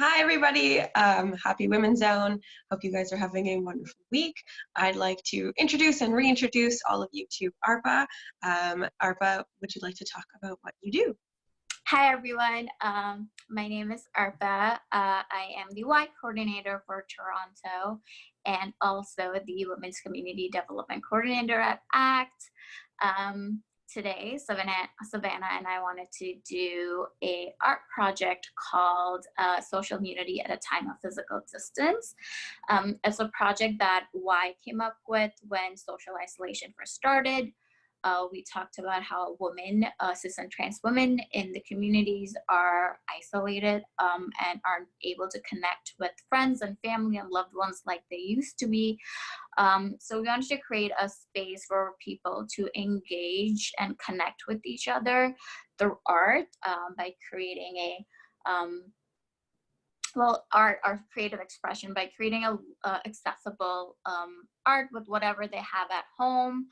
Hi, everybody. Happy Women's Zone. Hope you guys are having a wonderful week. I'd like to introduce and reintroduce all of you to ARPA. ARPA, would you like to talk about what you do? Hi everyone, my name is Arpa. I am the WHAI coordinator for Toronto and also the Women's Community Development Coordinator at ACT. Today, Savannah and I wanted to do a art project called Social Unity at a Time of Physical Distance. It's a project that WHAI came up with when social isolation first started. We talked about how women, cis and trans women in the communities are isolated and aren't able to connect with friends and family and loved ones like they used to be. So we wanted to create a space for people to engage and connect with each other through art by creating our creative expression by creating a accessible art with whatever they have at home.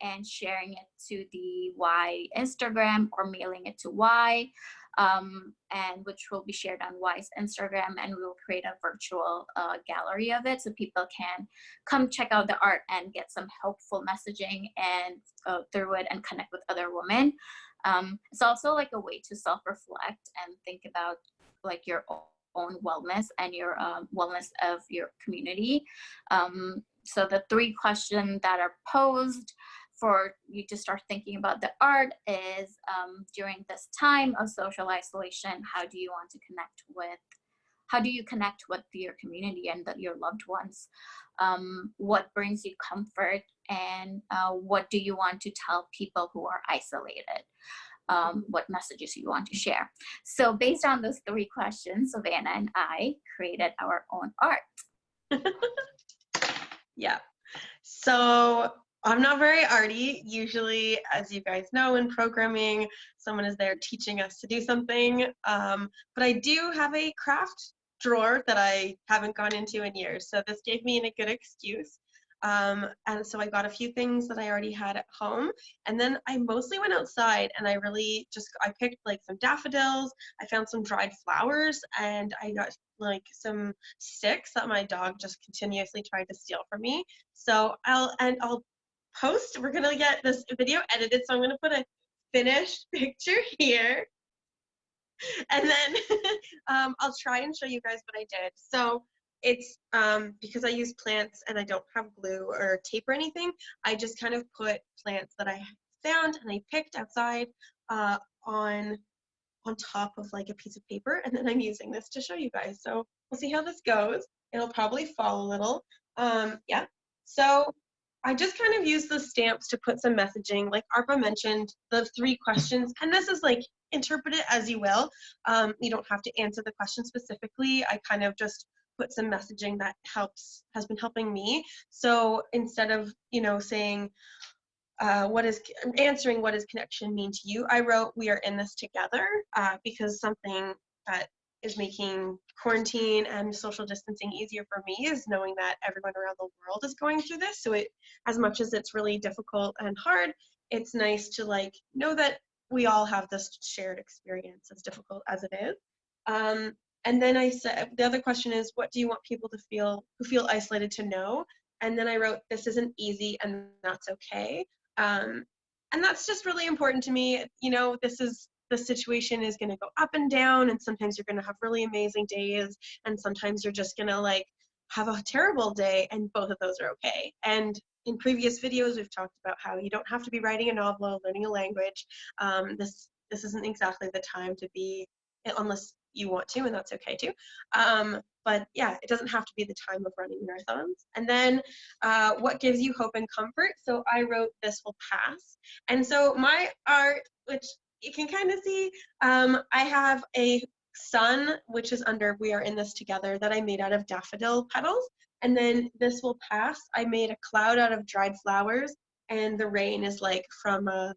And sharing it to the WHAI Instagram or mailing it to WHAI, and which will be shared on WHAI's Instagram, and we will create a virtual gallery of it so people can come check out the art and get some helpful messaging and through it and connect with other women. It's also like a way to self-reflect and think about like your own wellness and your wellness of your community. So the three questions that are posed for you to start thinking about the art is, during this time of social isolation, how do you connect with your community and your loved ones? What brings you comfort, and what do you want to tell people who are isolated? What messages you want to share? So based on those three questions, Savannah and I created our own art. Yeah. So I'm not very arty. Usually, as you guys know, in programming, someone is there teaching us to do something. But I do have a craft drawer that I haven't gone into in years. So this gave me a good excuse. And so I got a few things that I already had at home. And then I mostly went outside and I picked like some daffodils. I found some dried flowers, and I got like some sticks that my dog just continuously tried to steal from me. So I'll post, we're gonna get this video edited, so I'm gonna put a finished picture here. And then I'll try and show you guys what I did. So it's because I use plants and I don't have glue or tape or anything, I just kind of put plants that I found and I picked outside on top of like a piece of paper, and then I'm using this to show you guys. So we'll see how this goes. It'll probably fall a little. Yeah, so I just kind of use the stamps to put some messaging. Like Arpa mentioned, the three questions, and this is like, interpret it as you will. You don't have to answer the question specifically. I kind of just put some messaging that has been helping me. So instead of, saying, what does connection mean to you, I wrote, we are in this together, because something that is making quarantine and social distancing easier for me is knowing that everyone around the world is going through this. So as much as it's really difficult and hard, it's nice to like know that we all have this shared experience, as difficult as it is. And then I said, the other question is, what do you want people who feel isolated to know? And then I wrote, this isn't easy and that's okay. And that's just really important to me. The situation is going to go up and down, and sometimes you're going to have really amazing days, and sometimes you're just going to like have a terrible day, and both of those are okay. And in previous videos, we've talked about how you don't have to be writing a novel or learning a language. This isn't exactly the time to be, unless you want to, and that's okay too. But yeah, it doesn't have to be the time of running marathons. And then what gives you hope and comfort? So I wrote, this will pass. And so my art, which you can kind of see, I have a sun, which is under We Are In This Together, that I made out of daffodil petals. And then this will pass, I made a cloud out of dried flowers, and the rain is like from a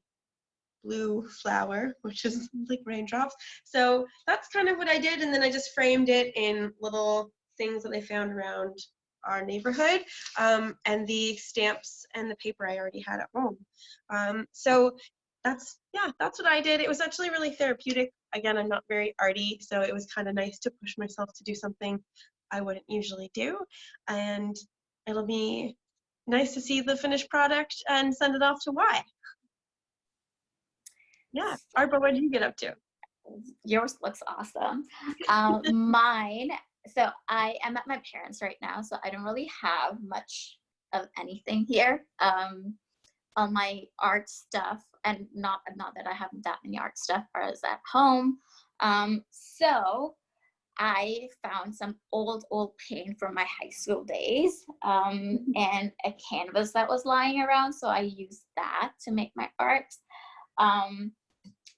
blue flower, which is like raindrops. So that's kind of what I did, and then I just framed it in little things that I found around our neighborhood, and the stamps and the paper I already had at home. So that's what I did. It was actually really therapeutic again, I'm not very arty, so it was kind of nice to push myself to do something I wouldn't usually do. And it'll be nice to see the finished product and send it off to WHAI. Yeah. Arpa, what did you get up to? Yours looks awesome. Mine, so I am at my parents' right now, so I don't really have much of anything here. All my art stuff, and not that I have that many art stuff, is at home. So I found some old paint from my high school days, and a canvas that was lying around, so I used that to make my art.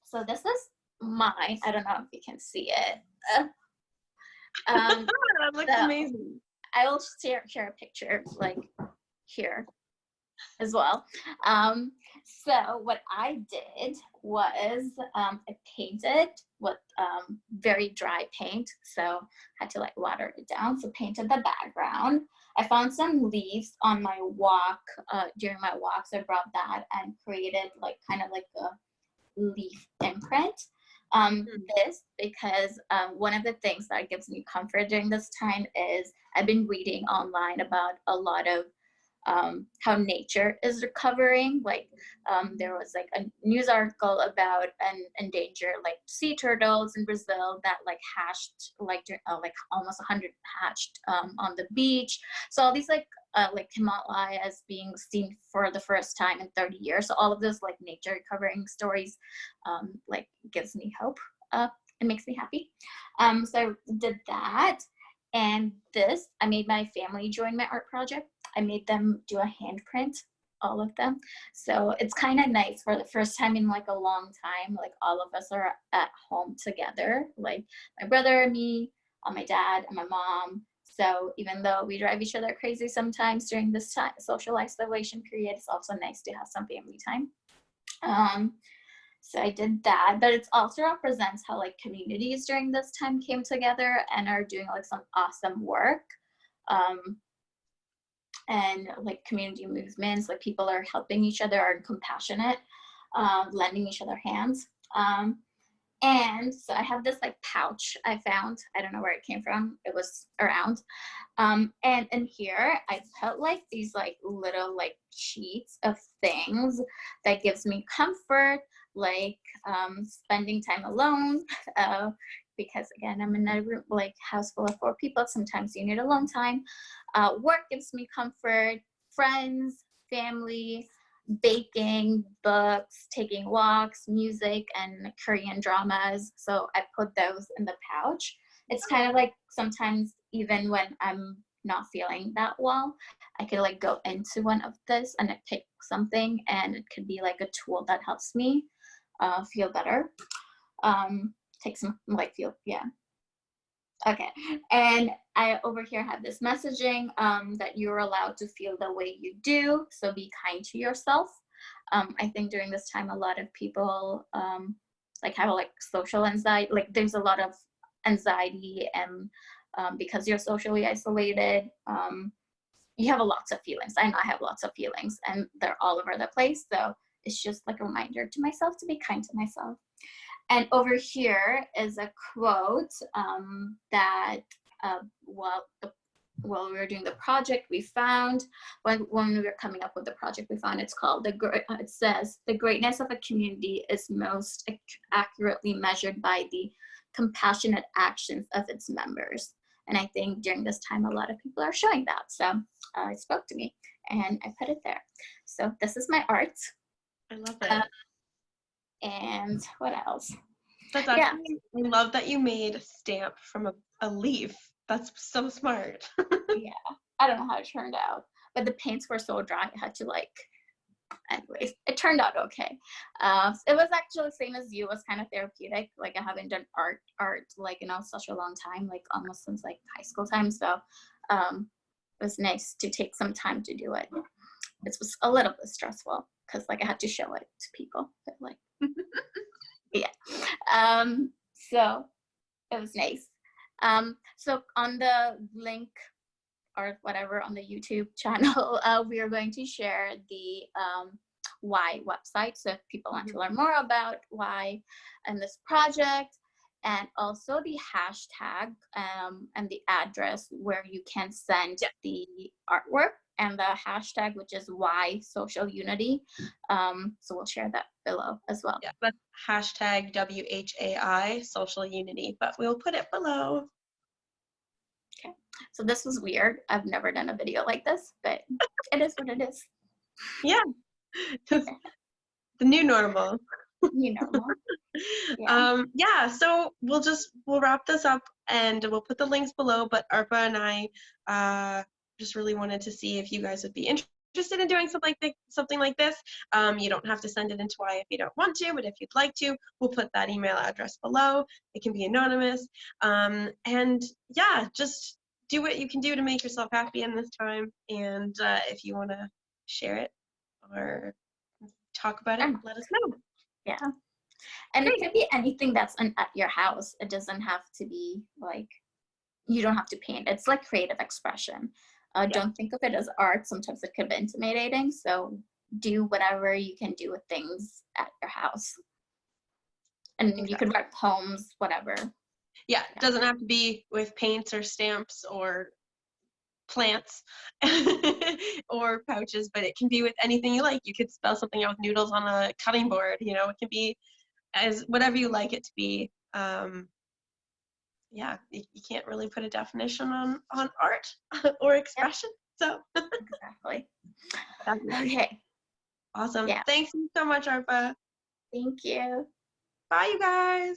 So this is mine. I don't know if you can see it. That looks So amazing. I will share a picture like here as well. So what I did was I painted with very dry paint, so had to like water it down. So painted the background. I found some leaves on my walk during my walk, so I brought that and created like kind of like a leaf imprint. This because one of the things that gives me comfort during this time is I've been reading online about a lot of how nature is recovering. Like there was like a news article about an endangered like sea turtles in Brazil that like hatched like almost 100 hatched on the beach. So all these like Himalayas being seen for the first time in 30 years. So all of those like nature recovering stories like gives me hope. It makes me happy. So I did that. And this, I made my family join my art project. I made them do a handprint, all of them. So it's kind of nice for the first time in like a long time, like all of us are at home together, like my brother, me, my dad, and my mom. So even though we drive each other crazy sometimes during this time, social isolation period, it's also nice to have some family time. So I did that, but it also represents how like communities during this time came together and are doing like some awesome work. And like community movements, like people are helping each other, are compassionate, lending each other hands. And so I have this like pouch I found. I don't know where it came from. It was around. And in here, I put like these like little like sheets of things that gives me comfort, like spending time alone. Because again, I'm in a room, like house full of 4 people. Sometimes you need alone time. Work gives me comfort, friends, family, baking, books, taking walks, music, and Korean dramas. So I put those in the pouch. It's kind of like sometimes even when I'm not feeling that well, I could like go into one of this and I pick something, and it could be like a tool that helps me feel better. Take some like feel, yeah. Okay, and I over here have this messaging that you're allowed to feel the way you do, so be kind to yourself. I think during this time, a lot of people like have like social anxiety, like there's a lot of anxiety, and because you're socially isolated, you have lots of feelings. I know I have lots of feelings, and they're all over the place, so it's just like a reminder to myself to be kind to myself. And over here is a quote that while we were doing the project, we found when we were coming up with the project, we found it's called it says the greatness of a community is most accurately measured by the compassionate actions of its members. And I think during this time, a lot of people are showing that. So it spoke to me, and I put it there. So this is my art. I love it. And what else? That's actually, I love that you made a stamp from a leaf. That's so smart. Yeah, I don't know how it turned out, but the paints were so dry, I had to like, anyways, it turned out okay. It was actually the same as you, it was kind of therapeutic. Like I haven't done art like, you know, such a long time, like almost since like high school time. So it was nice to take some time to do it. It was a little bit stressful because like I had to show it to people, but like, yeah. So it was nice. So on the link or whatever on the YouTube channel, we are going to share the WHAI website. So if people want to learn more about WHAI and this project, and also the hashtag and the address where you can send the artwork, and the hashtag, which is WHAI Social Unity. So we'll share that below as well. Yeah, that's hashtag WHAI Social Unity, but we'll put it below. Okay, so this was weird. I've never done a video like this, but it is what it is. Yeah, the new normal. New normal. Yeah. Yeah, so we'll wrap this up and we'll put the links below, but Arpa and I just really wanted to see if you guys would be interested in doing something like this. You don't have to send it into WHAI if you don't want to, but if you'd like to, we'll put that email address below. It can be anonymous. And yeah, just do what you can do to make yourself happy in this time. And if you want to share it or talk about it, let us know. Yeah. And it could be anything that's at your house. It doesn't have to be like, you don't have to paint. It's like creative expression. Don't think of it as art. Sometimes it could be intimidating. So do whatever you can do with things at your house. And you could write poems, whatever. Yeah, it doesn't have to be with paints or stamps or plants or pouches, but it can be with anything you like. You could spell something out with noodles on a cutting board. You know, it can be as whatever you like it to be. Yeah, you can't really put a definition on art or expression. So exactly. Okay. Awesome. Yeah. Thanks so much, Arpa. Thank you. Bye, you guys.